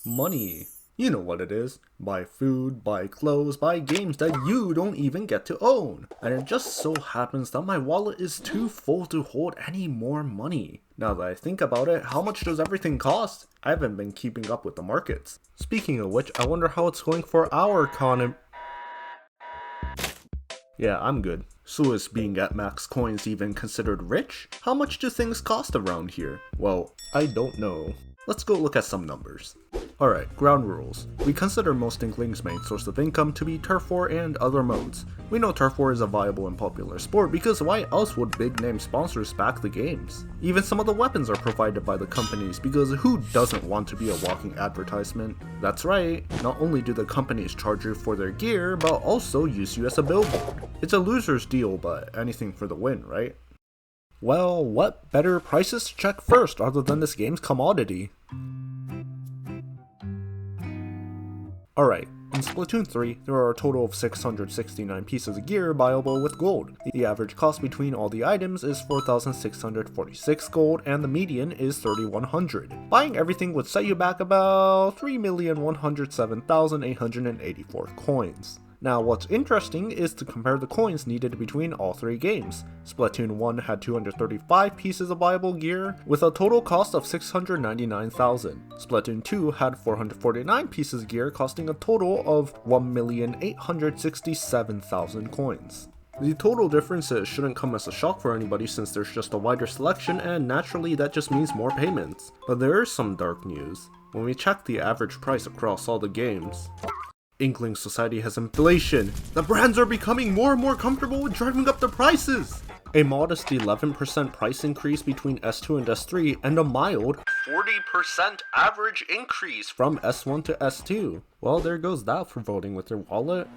Money. You know what it is. Buy food, buy clothes, buy games that you don't even get to own. And it just so happens that my wallet is too full to hold any more money. Now that I think about it, how much does everything cost? I haven't been keeping up with the markets. Speaking of which, I wonder how it's going for our economy. Yeah, I'm good. So is being at max coins even considered rich? How much do things cost around here? Well, I don't know. Let's go look at some numbers. Alright, ground rules. We consider most Inkling's main source of income to be Turf War and other modes. We know Turf War is a viable and popular sport because why else would big name sponsors back the games? Even some of the weapons are provided by the companies because who doesn't want to be a walking advertisement? That's right, not only do the companies charge you for their gear, but also use you as a billboard. It's a loser's deal, but anything for the win, right? Well, what better prices to check first other than this game's commodity? Alright, in Splatoon 3, there are a total of 669 pieces of gear buyable with gold. The average cost between all the items is 4,646 gold and the median is 3,100. Buying everything would set you back about 3,107,884 coins. Now what's interesting is to compare the coins needed between all three games. Splatoon 1 had 235 pieces of viable gear with a total cost of 699,000. Splatoon 2 had 449 pieces of gear costing a total of 1,867,000 coins. The total differences shouldn't come as a shock for anybody since there's just a wider selection and naturally that just means more payments. But there is some dark news. When we check the average price across all the games, Inkling society has inflation. The brands are becoming more and more comfortable with driving up the prices. A modest 11% price increase between S2 and S3 and a mild 40% average increase from S1 to S2. Well, there goes that for voting with your wallet.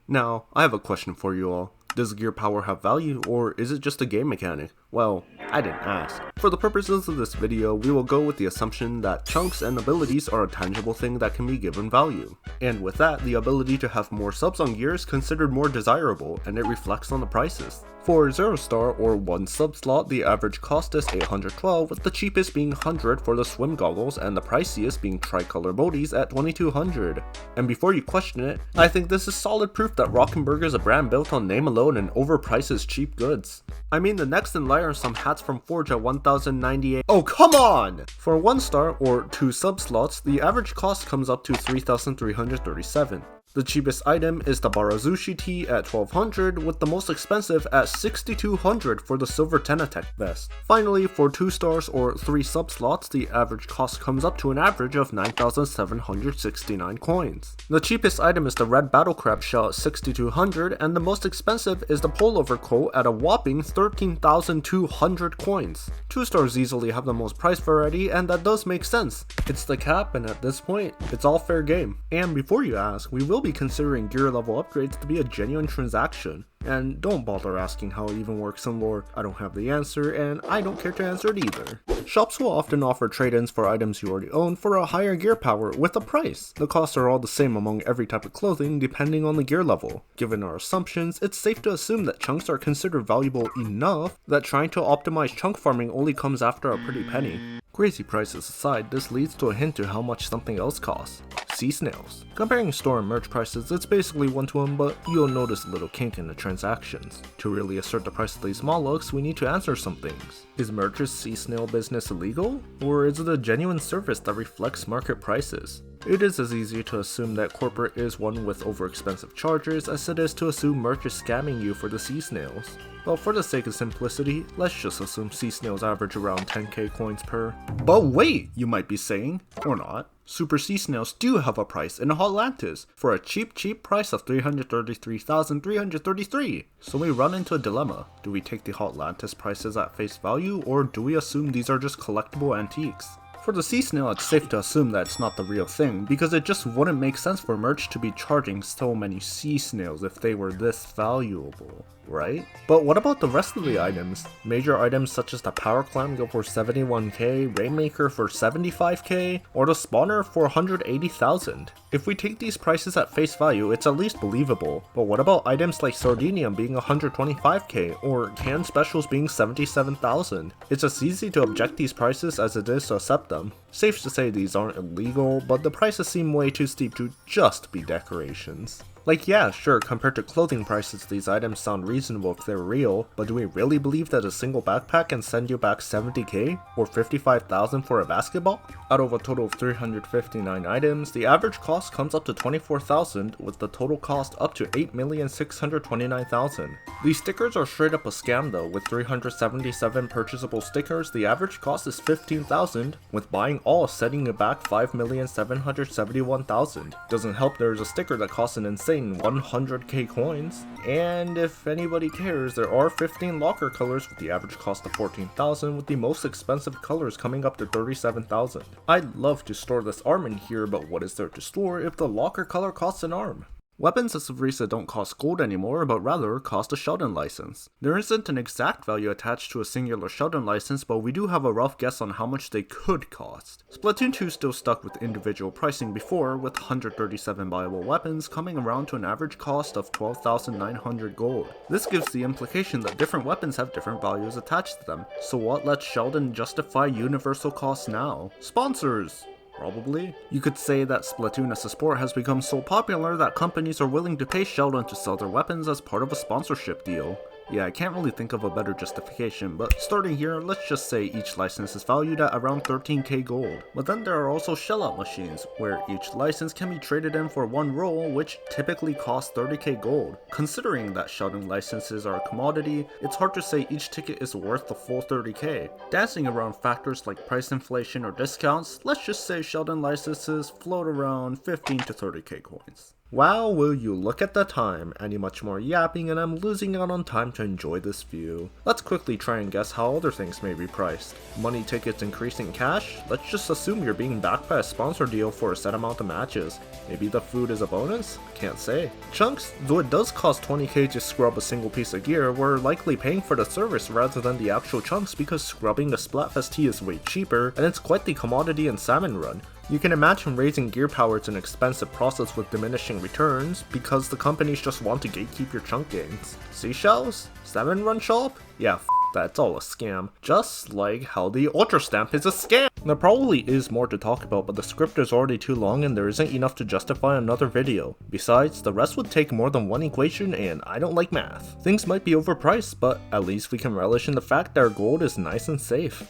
Now, I have a question for you all. Does gear power have value, or is it just a game mechanic? Well, I didn't ask. For the purposes of this video, we will go with the assumption that chunks and abilities are a tangible thing that can be given value. And with that, the ability to have more subs on gear is considered more desirable, and it reflects on the prices. For 0 star or 1 sub slot, the average cost is 812, with the cheapest being 100 for the swim goggles and the priciest being tricolor bodies at 2200. And before you question it, I think this is solid proof that Rockenberg is a brand built on name alone and overprices cheap goods. I mean, the next in line are some hats from Forge at 1098. Oh, come on! For 1 star or 2 sub slots, the average cost comes up to 3,337. The cheapest item is the Barazushi tee at 1200, with the most expensive at 6200 for the Silver Tenatech vest. Finally, for 2 stars or 3 sub slots, the average cost comes up to an average of 9,769 coins. The cheapest item is the Red Battle Crab shell at 6200, and the most expensive is the pullover coat at a whopping 13,200 coins. 2 stars easily have the most price variety, and that does make sense. It's the cap, and at this point, it's all fair game. And before you ask, we will be considering gear level upgrades to be a genuine transaction. And don't bother asking how it even works in lore, I don't have the answer and I don't care to answer it either. Shops will often offer trade-ins for items you already own for a higher gear power with a price. The costs are all the same among every type of clothing depending on the gear level. Given our assumptions, it's safe to assume that chunks are considered valuable enough that trying to optimize chunk farming only comes after a pretty penny. Crazy prices aside, this leads to a hint to how much something else costs. Sea snails. Comparing store and merch prices, it's basically one to one, but you'll notice a little kink in the transactions. To really assert the price of these mollusks, we need to answer some things. Is merch's sea snail business illegal? Or is it a genuine service that reflects market prices? It is as easy to assume that corporate is one with overexpensive charges as it is to assume merch is scamming you for the sea snails. But for the sake of simplicity, let's just assume sea snails average around 10k coins per. But wait, you might be saying, or not. Super sea snails do have a price in Hotlantis for a cheap price of 333,333. So we run into a dilemma. Do we take the Hotlantis prices at face value, or do we assume these are just collectible antiques? For the sea snail, it's safe to assume that it's not the real thing, because it just wouldn't make sense for merch to be charging so many sea snails if they were this valuable, right? But what about the rest of the items? Major items such as the Power Clam go for 71k, Rainmaker for 75k, or the Spawner for 180,000. If we take these prices at face value, it's at least believable. But what about items like Sardinium being 125k, or Canned Specials being 77,000? It's as easy to object these prices as it is to accept them. them. Safe to say these aren't illegal, but the prices seem way too steep to just be decorations. Like, yeah, sure, compared to clothing prices, these items sound reasonable if they're real, but do we really believe that a single backpack can send you back 70k? Or 55,000 for a basketball? Out of a total of 359 items, the average cost comes up to 24,000, with the total cost up to 8,629,000. These stickers are straight up a scam though. With 377 purchasable stickers, the average cost is 15,000, with buying all setting you back 5,771,000. Doesn't help there's a sticker that costs an insane 100k coins, and if anybody cares, there are 15 locker colors with the average cost of 14,000, with the most expensive colors coming up to 37,000. I'd love to store this arm in here, but what is there to store if the locker color costs an arm? Weapons as of recent don't cost gold anymore, but rather cost a Shogun license. There isn't an exact value attached to a singular Shogun license, but we do have a rough guess on how much they could cost. Splatoon 2 still stuck with individual pricing before, with 137 buyable weapons coming around to an average cost of 12,900 gold. This gives the implication that different weapons have different values attached to them, so what lets Sheldon justify universal costs now? Sponsors! Probably. You could say that Splatoon as a sport has become so popular that companies are willing to pay Sheldon to sell their weapons as part of a sponsorship deal. Yeah, I can't really think of a better justification, but starting here, let's just say each license is valued at around 13k gold. But then there are also shellout machines, where each license can be traded in for one roll, which typically costs 30k gold. Considering that Sheldon licenses are a commodity, it's hard to say each ticket is worth the full 30k. Dancing around factors like price inflation or discounts, let's just say Sheldon licenses float around 15 to 30k coins. Wow, will you look at the time, any much more yapping and I'm losing out on time to enjoy this view. Let's quickly try and guess how other things may be priced. Money tickets increasing cash? Let's just assume you're being backed by a sponsor deal for a set amount of matches. Maybe the food is a bonus? Can't say. Chunks? Though it does cost 20k to scrub a single piece of gear, we're likely paying for the service rather than the actual chunks because scrubbing the Splatfest tea is way cheaper, and it's quite the commodity in Salmon Run. You can imagine raising gear power is an expensive process with diminishing returns, because the companies just want to gatekeep your chunk gains. Seashells? Salmon Run shop? Yeah, that, it's all a scam. Just like how the Ultra Stamp is a scam! There probably is more to talk about, but the script is already too long and there isn't enough to justify another video. Besides, the rest would take more than one equation and I don't like math. Things might be overpriced, but at least we can relish in the fact that our gold is nice and safe.